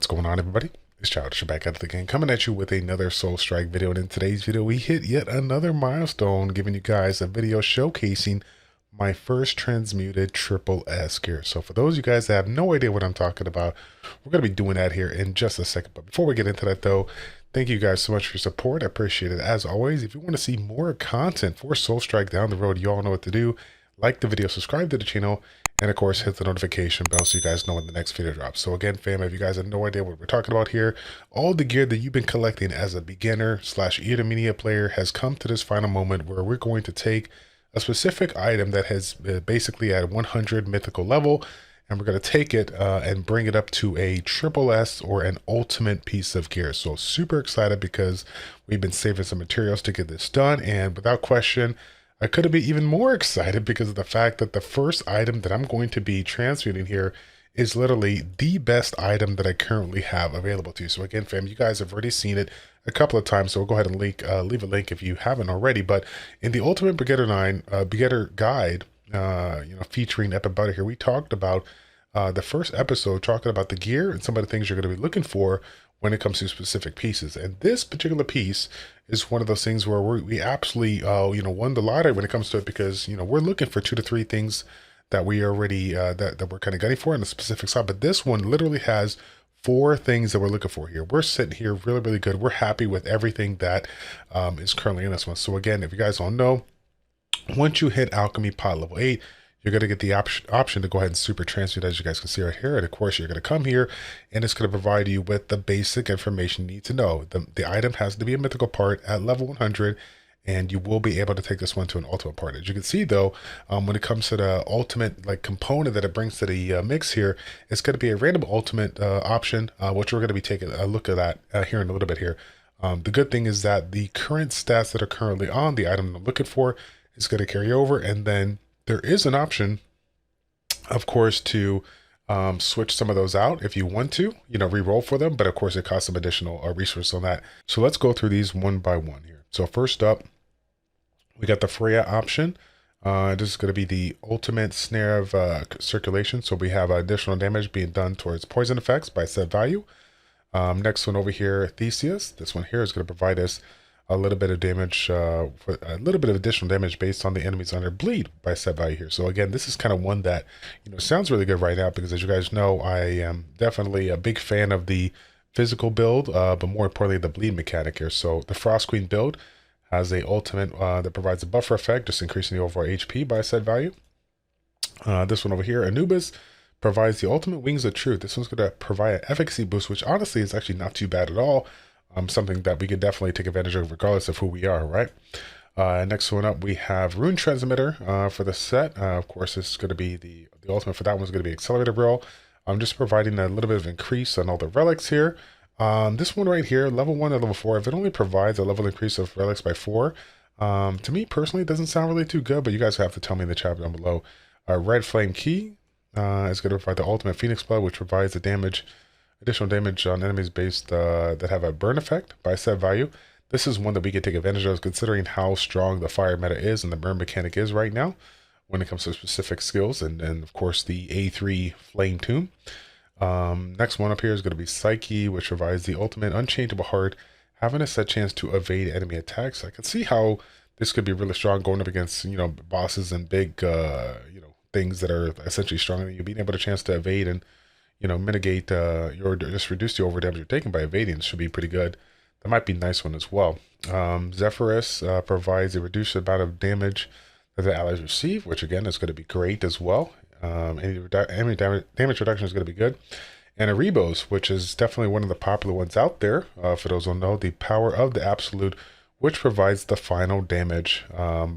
What's going on, everybody? It's Childish back at it again, coming at you with another Soul Strike video. And in today's video, we hit yet another milestone, giving you guys a video showcasing my first transmuted triple S gear. So for those of you guys that have no idea what I'm talking about, we're going to be doing that here in just a second. But before we get into that though, thank you guys so much for your support. I appreciate it as always. If you want to see more content for Soul Strike down the road, you all know what to do. Like the video, subscribe to the channel, and of course hit the notification bell so you guys know when the next video drops. So again, fam, if you guys have no idea what we're talking about here, all the gear that you've been collecting as a beginner / intermediate player has come to this final moment where we're going to take a specific item that has basically at 100 mythical level, and we're going to take it and bring it up to a triple S or an ultimate piece of gear. So super excited because we've been saving some materials to get this done, and without question, I could be even more excited because of the fact that the first item that I'm going to be transmuting here is literally the best item that I currently have available to you. So again, fam, you guys have already seen it a couple of times, so we'll go ahead and leave a link if you haven't already. But in the Ultimate Beginner Guide, featuring Epic Butter here, we talked about the first episode talking about the gear and some of the things you're going to be looking for when it comes to specific pieces. And this particular piece is one of those things where we absolutely, won the lottery when it comes to it, because, we're looking for 2 to 3 things that we already, that we're kind of gunning for in the specific side. But this one literally has 4 things that we're looking for here. We're sitting here really, really good. We're happy with everything that is currently in this one. So again, if you guys don't know, once you hit Alchemy Pot level 8, you're going to get the option to go ahead and super transmute, as you guys can see right here. And of course, you're going to come here and it's going to provide you with the basic information you need to know. The item has to be a mythical part at level 100, and you will be able to take this one to an ultimate part. As you can see though, when it comes to the ultimate component that it brings to the mix here, it's going to be a random ultimate option, which we're going to be taking a look at that here in a little bit here. The good thing is that the current stats that are currently on the item I'm looking for is going to carry over, and then there is an option, of course, to switch some of those out if you want to, re-roll for them. But of course, it costs some additional resources on that. So let's go through these one by one here. So first up, we got the Freya option. This is going to be the ultimate snare of circulation. So we have additional damage being done towards poison effects by set value. Next one over here, Theseus. This one here is going to provide us a little bit of damage, for a little bit of additional damage based on the enemies under bleed by set value here. So again, this is kind of one that, sounds really good right now, because as you guys know, I am definitely a big fan of the physical build, but more importantly, the bleed mechanic here. So the Frost Queen build has a ultimate that provides a buffer effect, just increasing the overall HP by set value. This one over here, Anubis, provides the ultimate Wings of Truth. This one's going to provide an efficacy boost, which honestly is actually not too bad at all. Something that we could definitely take advantage of regardless of who we are, right? Next one up, we have Rune Transmitter for the set. Of course, this is going to be the ultimate for that one is going to be Accelerated Roll. I'm just providing a little bit of increase on all the relics here. This one right here, level 1 and level 4, if it only provides a level increase of relics by 4, to me personally, it doesn't sound really too good, but you guys have to tell me in the chat down below. Red Flame Key is going to provide the ultimate Phoenix Blood, which provides the additional damage on enemies based that have a burn effect by set value. This is one that we can take advantage of, considering how strong the fire meta is and the burn mechanic is right now when it comes to specific skills, and of course the A3 Flame Tomb. Next one up here is going to be Psyche, which provides the ultimate Unchangeable Heart, having a set chance to evade enemy attacks. I can see how this could be really strong going up against bosses and big things that are essentially stronger than you. Being able to chance to evade and mitigate just reduce the over damage you're taking by evading should be pretty good. That might be a nice one as well. Zephyrus provides a reduced amount of damage that the allies receive, which again is going to be great as well. Any damage reduction is going to be good. And Erebos, which is definitely one of the popular ones out there. For those who don't know, the Power of the Absolute, which provides the final damage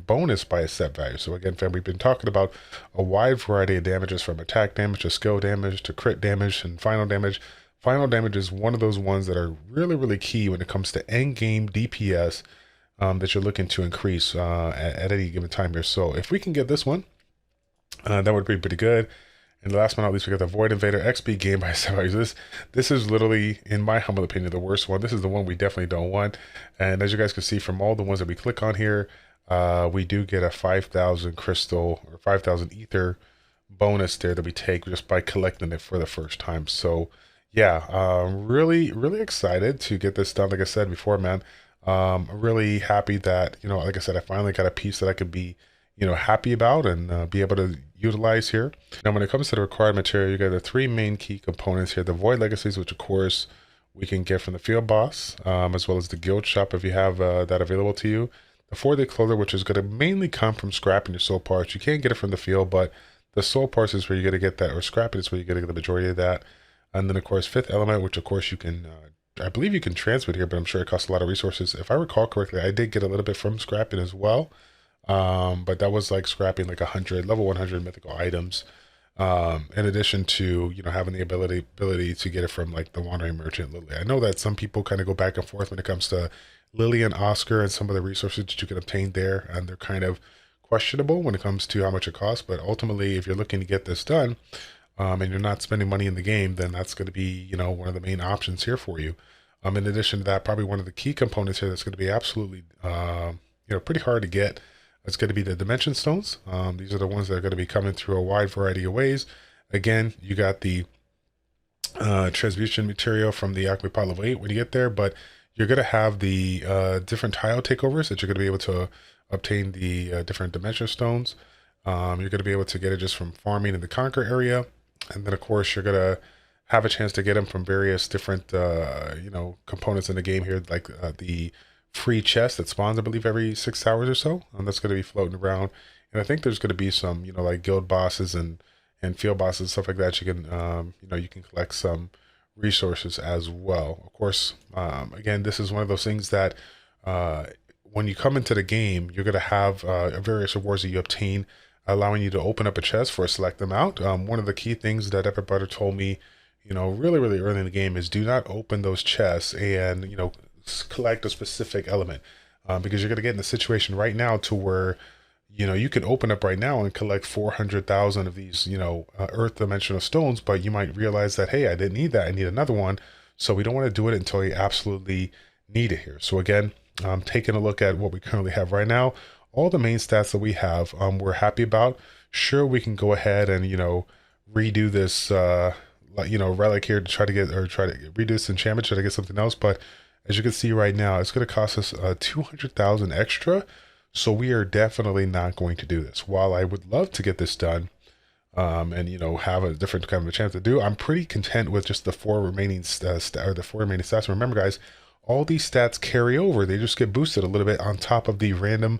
bonus by a set value. So again, fam, we've been talking about a wide variety of damages, from attack damage to skill damage to crit damage and final damage. Final damage is one of those ones that are really, really key when it comes to end game DPS that you're looking to increase at any given time here. So if we can get this one, that would be pretty good. And last but not least, we got the Void Invader XP game by set value. This is literally, in my humble opinion, the worst one. This is the one we definitely don't want. And as you guys can see from all the ones that we click on here, we do get a 5,000 crystal or 5,000 ether bonus there that we take just by collecting it for the first time. So Yeah, really excited to get this done. Like I said before, man, really happy that, like I said, I finally got a piece that I could be, happy about and be able to utilize here. Now, when it comes to the required material, you got the three main key components here: the Void Legacies, which of course we can get from the Field Boss, as well as the Guild Shop if you have that available to you. The 4-day clothing, which is going to mainly come from scrapping your soul parts. You can't get it from the field, but the soul parts is where you're going to get that, or scrapping is where you're going to get the majority of that. And then, of course, fifth element, which of course you can, I believe you can transmit here, but I'm sure it costs a lot of resources. If I recall correctly, I did get a little bit from scrapping as well. But that was like scrapping like 100, level 100 mythical items. In addition to, having the ability to get it from like the Wandering Merchant Lily. I know that some people kind of go back and forth when it comes to Lily and Oscar and some of the resources that you can obtain there. And they're kind of questionable when it comes to how much it costs. But ultimately, if you're looking to get this done, and you're not spending money in the game, then that's going to be, one of the main options here for you. In addition to that, probably one of the key components here that's going to be absolutely, pretty hard to get. It's going to be the Dimension Stones. These are the ones that are going to be coming through a wide variety of ways. Again, you got the transmutation material from the Acme Pot Level 8 when you get there, but you're going to have the different tile takeovers that you're going to be able to obtain the different Dimension Stones. You're going to be able to get it just from farming in the Conquer area. And then, of course, you're going to have a chance to get them from various different, components in the game here, like the free chest that spawns, I believe, every 6 hours or so. And that's going to be floating around. And I think there's going to be some, like guild bosses and field bosses, stuff like that. You can, you can collect some resources as well. Of course, again, this is one of those things that when you come into the game, you're going to have various rewards that you obtain, allowing you to open up a chest for a select amount. One of the key things that Everbutter told me, really early in the game is do not open those chests and, collect a specific element, because you're going to get in a situation right now to where, you can open up right now and collect 400,000 of these, earth dimensional stones, but you might realize that, hey, I didn't need that. I need another one. So we don't want to do it until you absolutely need it here. So again, taking a look at what we currently have right now, all the main stats that we have, we're happy about. Sure, we can go ahead and, redo this, relic here to try to redo this enchantment, try to get something else. But as you can see right now, it's going to cost us 200,000 extra. So we are definitely not going to do this. While I would love to get this done, and have a different kind of a chance to do, I'm pretty content with just the four remaining stats. Remember, guys, all these stats carry over. They just get boosted a little bit on top of the random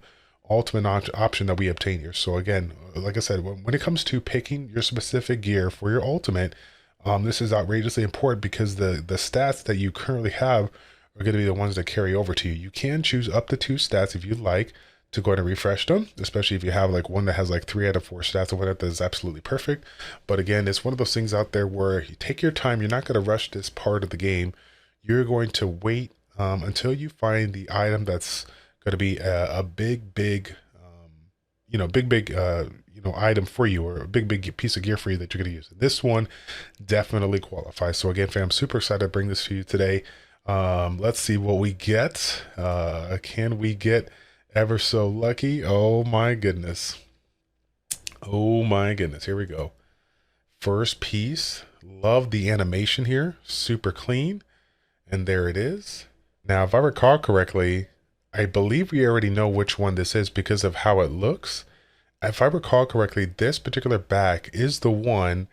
ultimate option that we obtain here. So again, like I said, when it comes to picking your specific gear for your ultimate, this is outrageously important because the stats that you currently have are going to be the ones that carry over to you. You can choose up to 2 stats if you'd like to go ahead and refresh them, especially if you have like one that has like 3 out of 4 stats or whatever. That is absolutely perfect. But again, it's one of those things out there where you take your time. You're not going to rush this part of the game. You're going to wait until you find the item that's going to be a big item for you, or a big piece of gear for you that you're going to use. This one definitely qualifies. So again, fam, super excited to bring this to you today. Let's see what we get. Can we get ever so lucky? Oh my goodness. Here we go. First piece. Love the animation here. Super clean. And there it is. Now, if I recall correctly, I believe we already know which one this is because of how it looks. If I recall correctly, this particular back is the one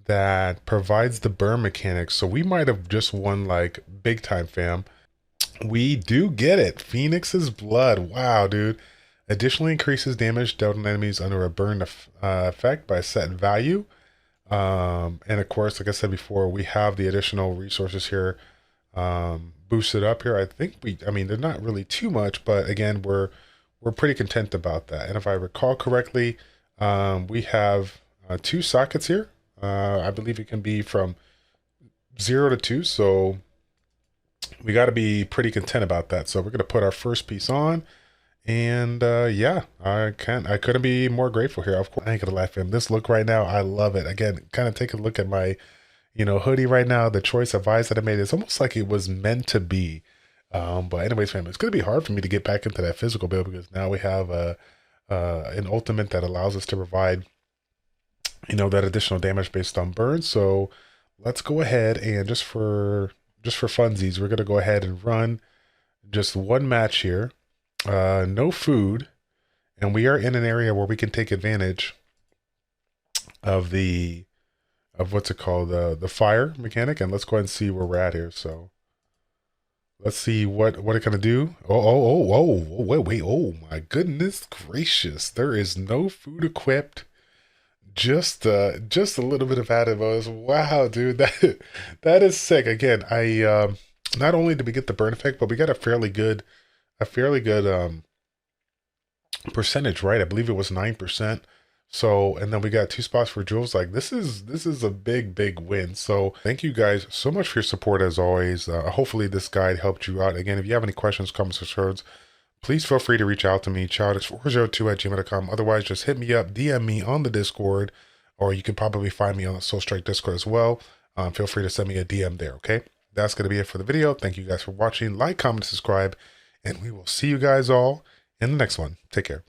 that provides the burn mechanics. So we might have just won like big time, fam. We do get it. Phoenix's Blood. Wow, dude. Additionally increases damage dealt on enemies under a burn effect by a set value. And of course, like I said before, we have the additional resources here boosted up here. I mean, they're not really too much, but again, we're pretty content about that. And if I recall correctly, we have 2 sockets here. I believe it can be from 0 to 2, so we got to be pretty content about that. So we're going to put our first piece on, and yeah, I couldn't be more grateful here. Of course, I ain't gonna lie, fam. This look right now, I love it. Again, kind of take a look at my hoodie right now. The choice of eyes that I made, it's almost like it was meant to be. But anyways, fam, it's gonna be hard for me to get back into that physical build because now we have an ultimate that allows us to provide that additional damage based on burn. So let's go ahead and just for funsies, we're gonna go ahead and run just one match here. No food, and we are in an area where we can take advantage of what's it called, the fire mechanic. And let's go ahead and see where we're at here. So let's see what it gonna do. Wait, oh my goodness gracious, there is no food equipped. Just a little bit of additives. Wow, dude, that is sick. Again, I not only did we get the burn effect, but we got a fairly good percentage, right? I believe it was 9%. So, and then we got 2 spots for jewels. Like, this is a big win. So thank you guys so much for your support as always. Hopefully this guide helped you out. Again, if you have any questions, comments, or concerns, please feel free to reach out to me, childish402@gmail.com. Otherwise, just hit me up, DM me on the Discord, or you can probably find me on the Soul Strike Discord as well. Feel free to send me a DM there, okay? That's going to be it for the video. Thank you guys for watching. Like, comment, subscribe, and we will see you guys all in the next one. Take care.